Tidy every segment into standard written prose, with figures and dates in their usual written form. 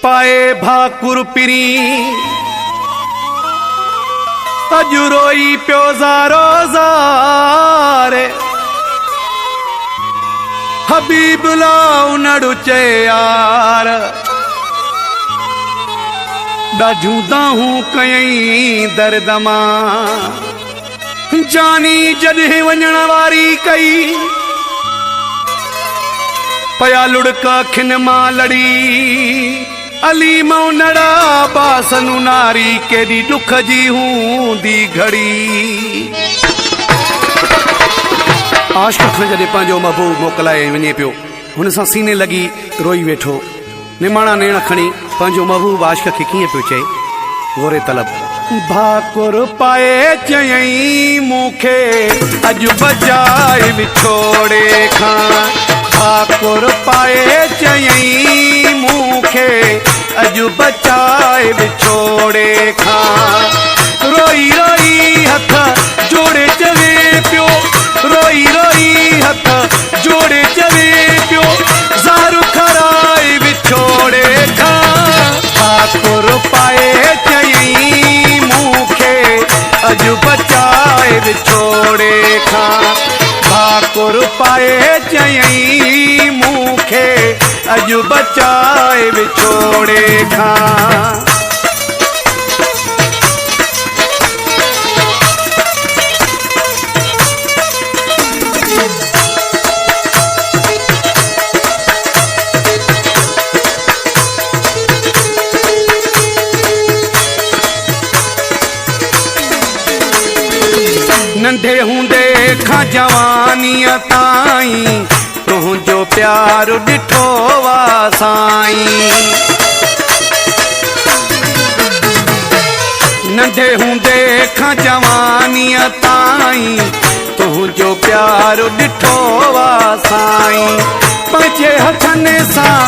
पाए भाकुर पिरी अजु रोई पियो ज़ारो ज़ारे हबीब लाउ नड़ु चे यार ॾाढियूं दाहूं कयई दर्द मां जानी जॾहिं वञण वारी कई पया लुड़क अखियुनि मां लड़ी अली मऊ नड़ा बासनु नारी केॾी दुख जी हूंदी घड़ी। आशिक़ खे जॾहिं पंहिंजो महबूब मोकिलाए वञे पियो हुन सां सीने लॻी रोई वेठो निमाणा नेण खणी पंहिंजो महबूब आशिक़ खे कीअं पियो चए गोरे तलब भाकुर पाए चयई मूंखे अॼु बचाए विछोड़े खां भाकुर पाए चयई मूंखे अॼु बचाए विछोड़े खां रोई रोई हथ जोड़े चवे पियो रोई रोई हथ जोड़े चवे पियो ज़ारू खराए विछोड़े खां भाकुर पाए चयई मूंखे अॼु बचाए विछोड़े खां भाकुर पाए चयई मूंखे अॼु बचाए विछोड़े खां। नंढे हूंदे खां जवानीअ ताईं तुंहिंजो प्यार ॾिठो वा साईं नंढे हूंदे खां जवानीअ ताईं तुंहिंजो प्यार ॾिठो वा साईं पंहिंजे हथनि सां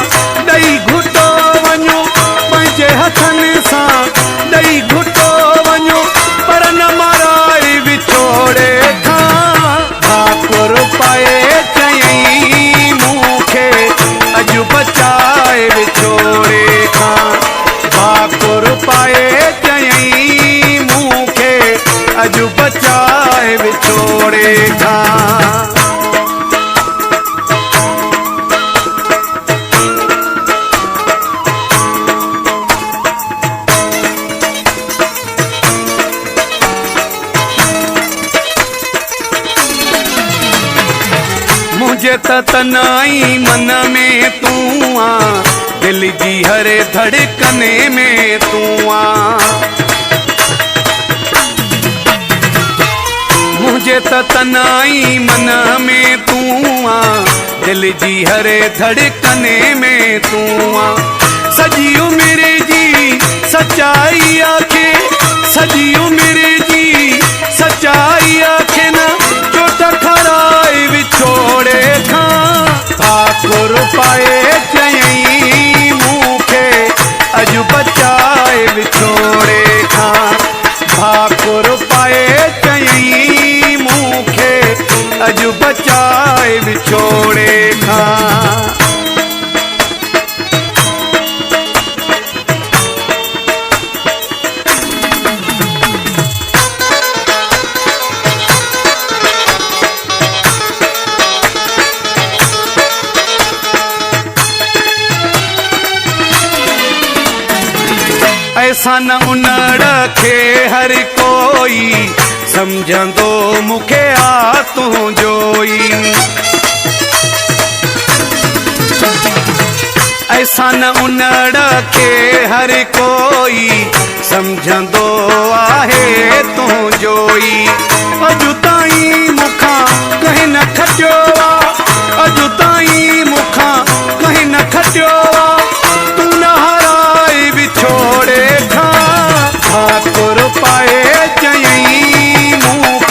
ॾेई घुटो वञो पंहिंजे हथनि सां ॾेई घुटो वञो पर न माराए विछोड़े खां भाकुर पाए चयई मूंखे अॼु बचाए विछोड़े खां भाकुर पाए चयई मूंखे अॼु बचाए विछोड़े खां। मुझे तनाई मन में तू आ दिल जी हर धड़कने में तू आ मुझे तनाई मन में तू आ दिल जी हर धड़कने में तू आ सजी उम्र जी सच्चाई आखे सजी उम्र जी सच्चाई आखे न चोट खराए विछोड़े खां भाकुर पाए चयई मूंखे अॼु बचाए विछोड़े खां भाकुर पाए चयई मूंखे अॼु बचाए विछोड़े खां। ऐसा न उनड़ खे हर कोई समझंदो मूंखे आ तूं जोई ऐसा न उनड़ खे हर कोई समझंदो आहे तूं जोई अॼु